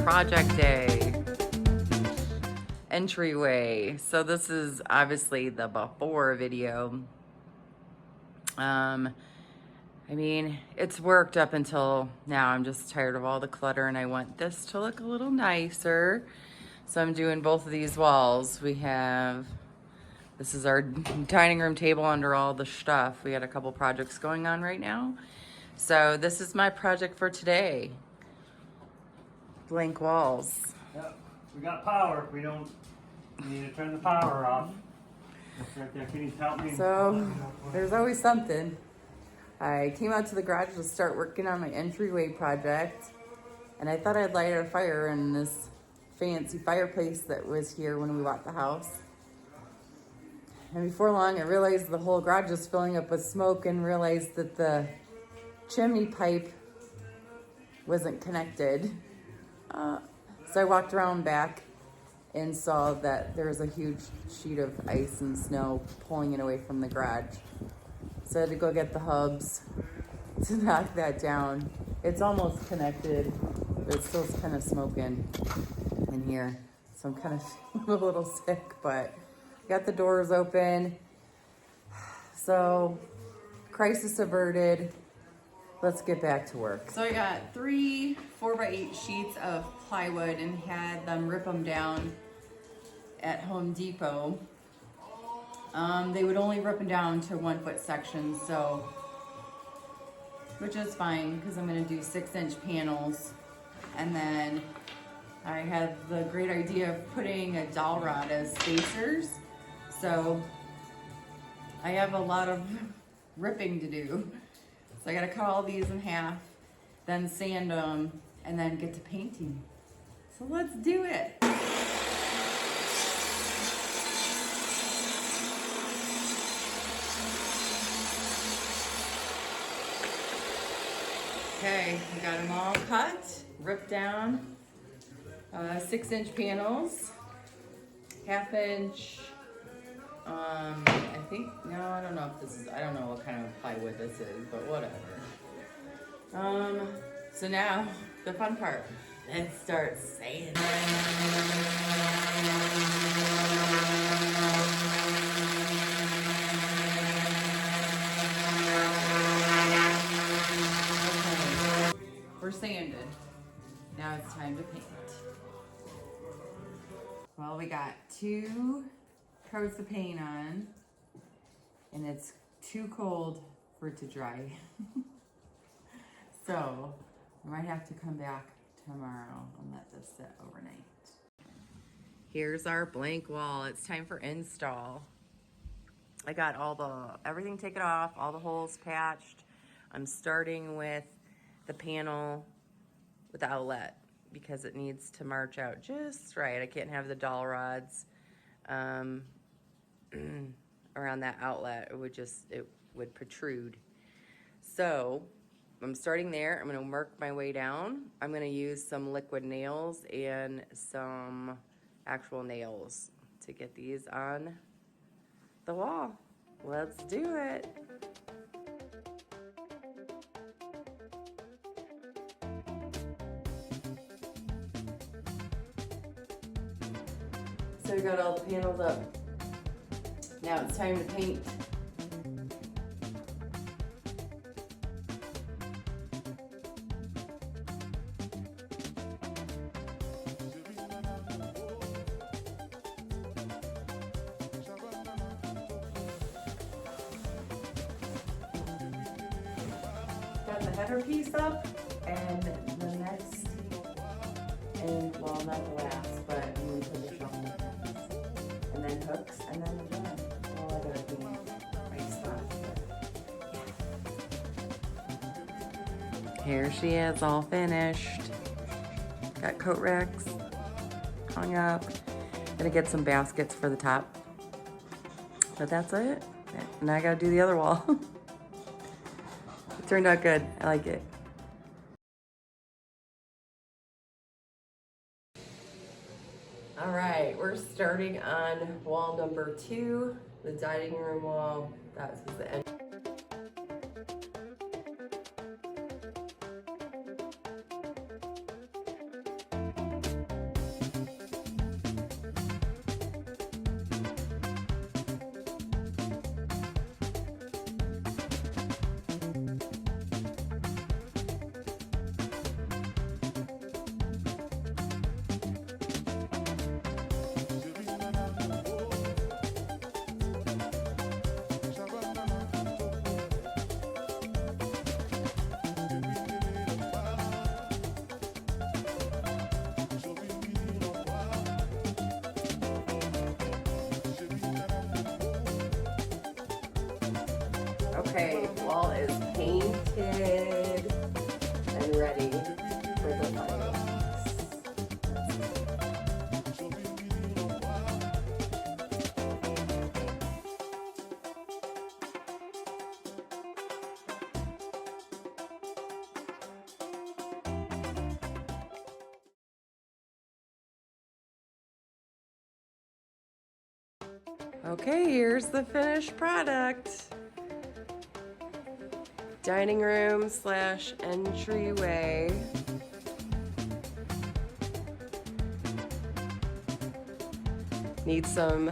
project day. Entryway. So this is obviously the before video. I mean, it's worked up until now. I'm just tired of all the clutter and I want this to look a little nicer. So I'm doing both of these walls. This is our dining room table under all the stuff. We got a couple projects going on right now. So this is my project for today. Blank walls. Yep, we got power. We need to turn the power off. That's right there. Can you help me? So there's always something. I came out to the garage to start working on my entryway project, and I thought I'd light a fire in this fancy fireplace that was here when we bought the house. And before long, I realized the whole garage was filling up with smoke and realized that the chimney pipe wasn't connected. So I walked around back and saw that there was a huge sheet of ice and snow pulling it away from the garage. So I had to go get the hubs to knock that down. It's almost connected, but it's still kind of smoking in here. So I'm kind of a little sick, but I got the doors open. So crisis averted. Let's get back to work. So I got 3 4x8 sheets of plywood and had them rip them down at Home Depot. They would only rip them down to 1-foot sections, so, which is fine because I'm gonna do 6-inch panels. And then I had the great idea of putting a dowel rod as spacers. So I have a lot of ripping to do. So I gotta cut all these in half, then sand them, and then get to painting. So let's do it. Okay, we got them all cut, ripped down, 6-inch panels, 1/2-inch, I think, no, I don't know if this is, I don't know what kind of plywood this is, but whatever. So now, the fun part, let's start sanding. We're sanded. Now it's time to paint. Well, we got 2 coats of paint on, and it's too cold for it to dry. So I might have to come back tomorrow and let this sit overnight. Here's our blank wall. It's time for install. I got everything taken off, all the holes patched. I'm starting with the panel with the outlet because it needs to march out just right. I can't have the dowel rods around that outlet. It would protrude. So I'm starting there. I'm gonna work my way down. I'm gonna use some liquid nails and some actual nails to get these on the wall. Let's do it. So we got all the panels up. Now it's time to paint. Got the header piece up, and the next, and well, not the last, but we put the shovel, and then hooks, and then we're done. Well, I gotta do my stuff. Yeah. Here she is, all finished. Got coat racks hung up. Gonna get some baskets for the top, but that's it. Now I gotta do the other wall. It turned out good. I like it. All right, we're starting on wall number 2, the dining room wall. That was the end. Okay, wall is painted and ready for the final. Okay, here's the finished product. Dining room / entryway. Need some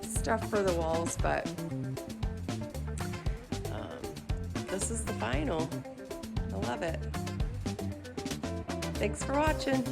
stuff for the walls, but this is the final. I love it. Thanks for watching.